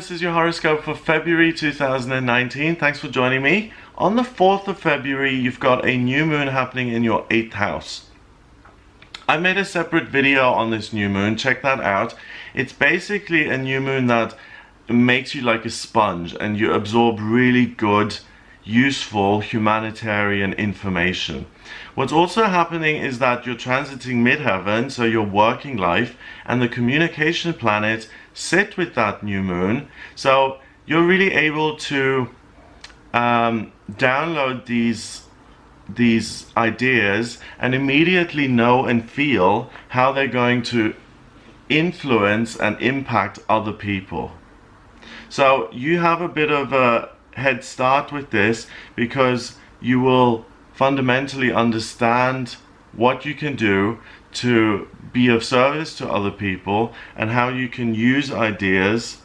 this is your horoscope for February 2019. Thanks for joining me. On the 4th of February, you've got a new moon happening in your 8th house. I made a separate video on this new moon, check that out. It's basically a new moon that makes you like a sponge and you absorb really good, useful humanitarian information. What's also happening is that you're transiting midheaven, so your working life and the communication planets sit with that new moon, so you're really able to download these ideas and immediately know and feel how they're going to influence and impact other people. So you have a bit of a head start with this because you will fundamentally understand what you can do to be of service to other people and how you can use ideas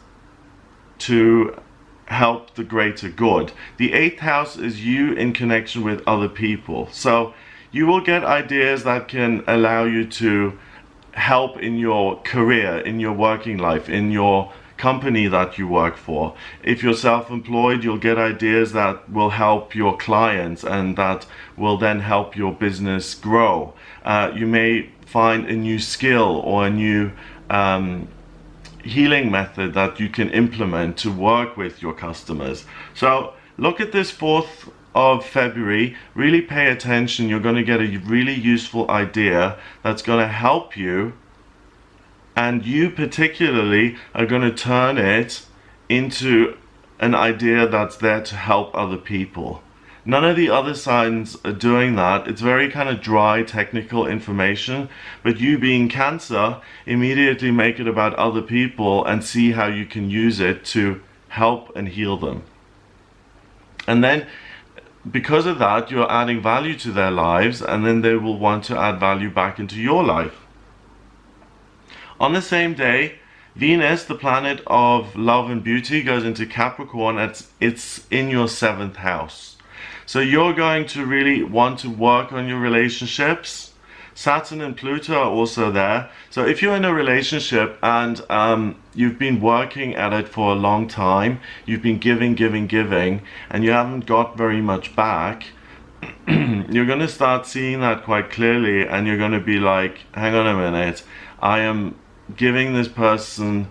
to help the greater good. The 8th house is you in connection with other people. So you will get ideas that can allow you to help in your career, in your working life, in your company that you work for. If you're self-employed, you'll get ideas that will help your clients and that will then help your business grow. You may find a new skill or a new healing method that you can implement to work with your customers. So look at this 4th of February, really pay attention. You're going to get a really useful idea that's going to help you, and you particularly are going to turn it into an idea that's there to help other people. None of the other signs are doing that. It's very kind of dry technical information, but you being Cancer, immediately make it about other people and see how you can use it to help and heal them. And then because of that, you're adding value to their lives, and then they will want to add value back into your life. On the same day, Venus, the planet of love and beauty, goes into Capricorn. It's in your 7th house. So you're going to really want to work on your relationships. Saturn and Pluto are also there. So if you're in a relationship and you've been working at it for a long time, you've been giving, and you haven't got very much back, you're going to start seeing that quite clearly, and you're going to be like, hang on a minute, I am giving this person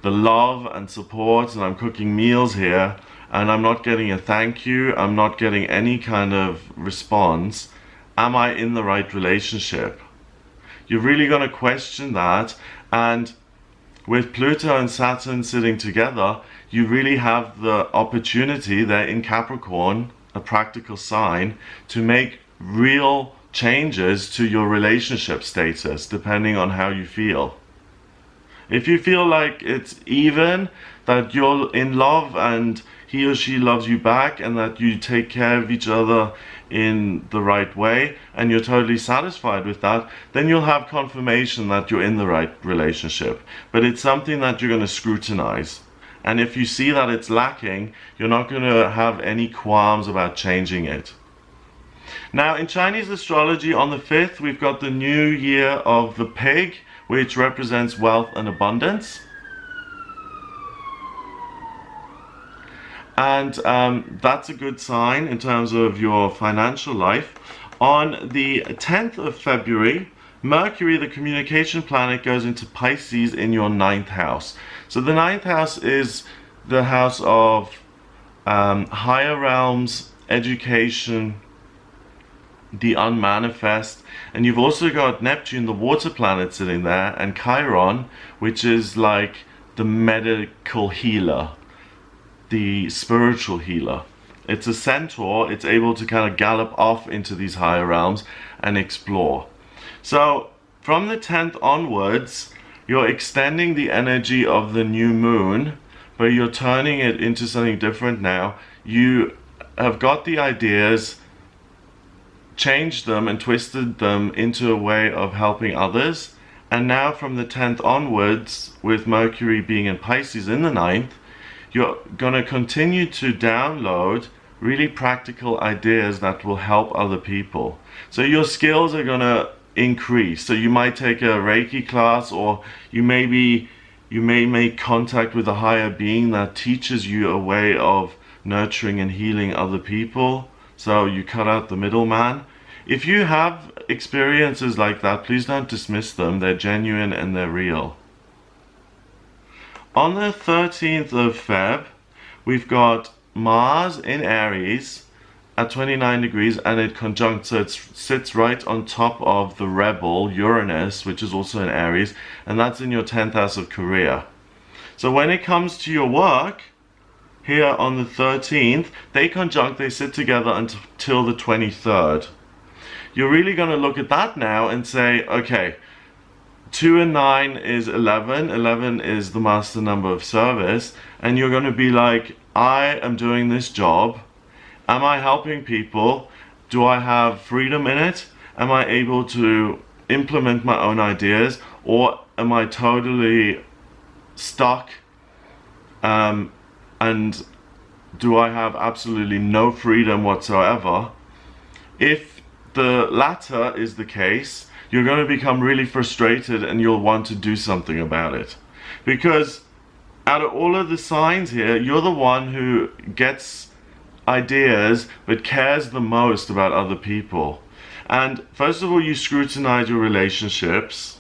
the love and support, and I'm cooking meals here, and I'm not getting a thank you, I'm not getting any kind of response. Am I in the right relationship? You're really going to question that, and with Pluto and Saturn sitting together, you really have the opportunity there in Capricorn, a practical sign, to make real changes to your relationship status depending on how you feel. If you feel like it's even, that you're in love and he or she loves you back and that you take care of each other in the right way and you're totally satisfied with that, then you'll have confirmation that you're in the right relationship. But it's something that you're going to scrutinize. And if you see that it's lacking, you're not going to have any qualms about changing it. Now in Chinese astrology, on the 5th, we've got the new year of the pig, which represents wealth and abundance. And that's a good sign in terms of your financial life. On the 10th of February, Mercury, the communication planet, goes into Pisces in your 9th house. So the 9th house is the house of higher realms, education, the unmanifest, and you've also got Neptune, the water planet, sitting there, and Chiron, which is like the medical healer, the spiritual healer. It's a centaur. It's able to kind of gallop off into these higher realms and explore. So from the 10th onwards, you're extending the energy of the new moon, but you're turning it into something different now. You have got the ideas, changed them and twisted them into a way of helping others, and now from the 10th onwards, with Mercury being in Pisces in the 9th, you're going to continue to download really practical ideas that will help other people. So your skills are going to increase. So you might take a Reiki class, or you maybe You may make contact with a higher being that teaches you a way of nurturing and healing other people. So you cut out the middleman. If you have experiences like that, please don't dismiss them. They're genuine and they're real. On the 13th of Feb, we've got Mars in Aries at 29 degrees, and it conjuncts, so it sits right on top of the rebel Uranus, which is also in Aries, and that's in your 10th house of career. So when it comes to your work, here on the 13th, they sit together until the 23rd. You're really going to look at that now and say, okay, 2 and 9 is 11. 11 is the master number of service. And you're going to be like, I am doing this job. Am I helping people? Do I have freedom in it? Am I able to implement my own ideas? Or am I totally stuck? And do I have absolutely no freedom whatsoever? If the latter is the case, you're going to become really frustrated and you'll want to do something about it. Because out of all of the signs here, you're the one who gets ideas but cares the most about other people. And first of all, you scrutinize your relationships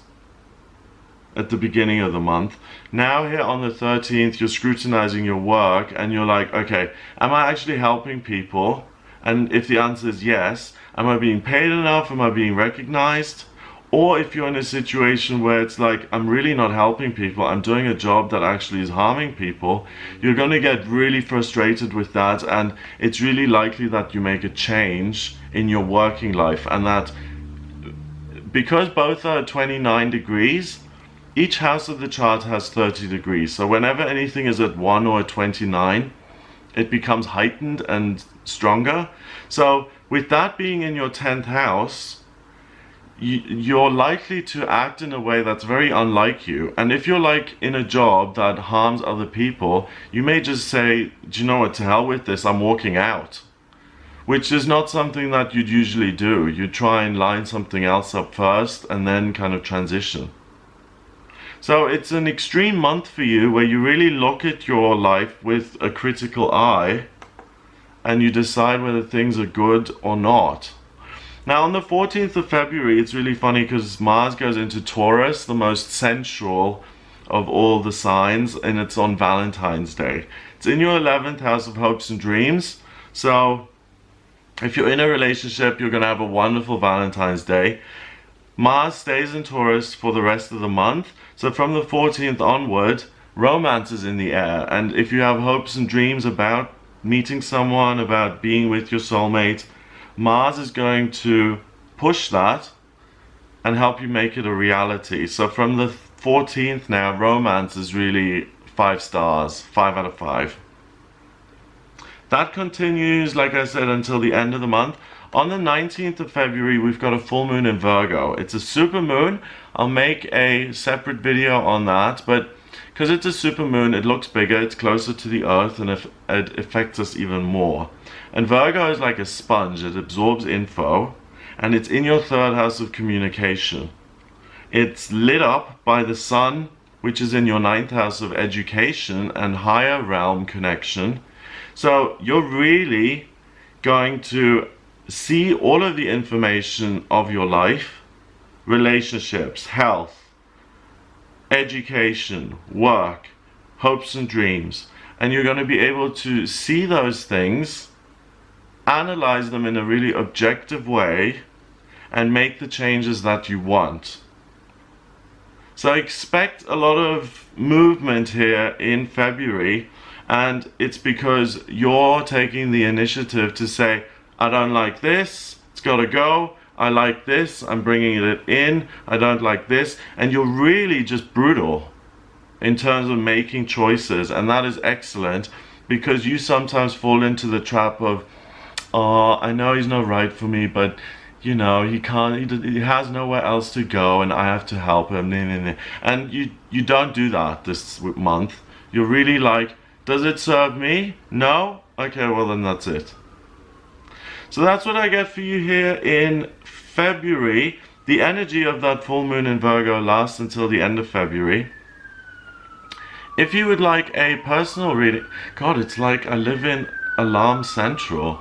at the beginning of the month. Now here on the 13th, you're scrutinizing your work and you're like, okay, am I actually helping people? And if the answer is yes, am I being paid enough? Am I being recognized? Or if you're in a situation where it's like, I'm really not helping people, I'm doing a job that actually is harming people, you're going to get really frustrated with that, and it's really likely that you make a change in your working life. And that, because both are 29 degrees, each house of the chart has 30 degrees. So whenever anything is at 1 or at 29, it becomes heightened and stronger. So with that being in your 10th house, you're likely to act in a way that's very unlike you. And if you're like in a job that harms other people, you may just say, do you know what, to hell with this, I'm walking out. Which is not something that you'd usually do. You try and line something else up first and then kind of transition. So it's an extreme month for you where you really look at your life with a critical eye and you decide whether things are good or not. Now on the 14th of February, it's really funny because Mars goes into Taurus, the most sensual of all the signs, and it's on Valentine's Day. It's in your 11th house of hopes and dreams. So if you're in a relationship, you're going to have a wonderful Valentine's Day. Mars stays in Taurus for the rest of the month. So from the 14th onward, romance is in the air. And if you have hopes and dreams about meeting someone, about being with your soulmate, Mars is going to push that and help you make it a reality. So from the 14th now, romance is really 5 stars, 5 out of 5. That continues, like I said, until the end of the month. On the 19th of February, we've got a full moon in Virgo. It's a super moon. I'll make a separate video on that, but because it's a super moon, it looks bigger, it's closer to the earth, and it affects us even more. And Virgo is like a sponge. It absorbs info, and it's in your 3rd house of communication. It's lit up by the sun, which is in your 9th house of education and higher realm connection. So you're really going to see all of the information of your life, relationships, health, education, work, hopes and dreams, and you're going to be able to see those things, analyze them in a really objective way, and make the changes that you want. So expect a lot of movement here in February, and it's because you're taking the initiative to say, I don't like this, it's got to go. I like this, I'm bringing it in. I don't like this. And you're really just brutal in terms of making choices. And that is excellent, because you sometimes fall into the trap of, oh, I know he's not right for me, but you know, he has nowhere else to go and I have to help him. And you don't do that this month. You're really like, does it serve me? No? Okay, well then that's it. So that's what I get for you here in February. The energy of that full moon in Virgo lasts until the end of February. If you would like a personal reading, God, it's like I live in Alarm Central.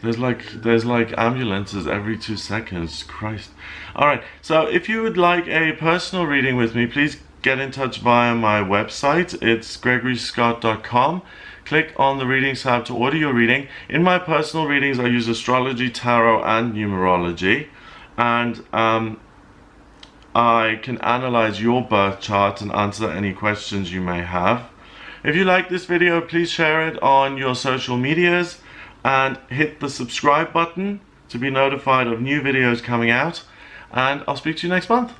There's like ambulances every 2 seconds. Christ. Alright, so if you would like a personal reading with me, please get in touch via my website. It's gregoryscott.com. Click on the readings tab to order your reading. In my personal readings, I use astrology, tarot, and numerology. And I can analyze your birth chart and answer any questions you may have. If you like this video, please share it on your social medias and hit the subscribe button to be notified of new videos coming out. And I'll speak to you next month.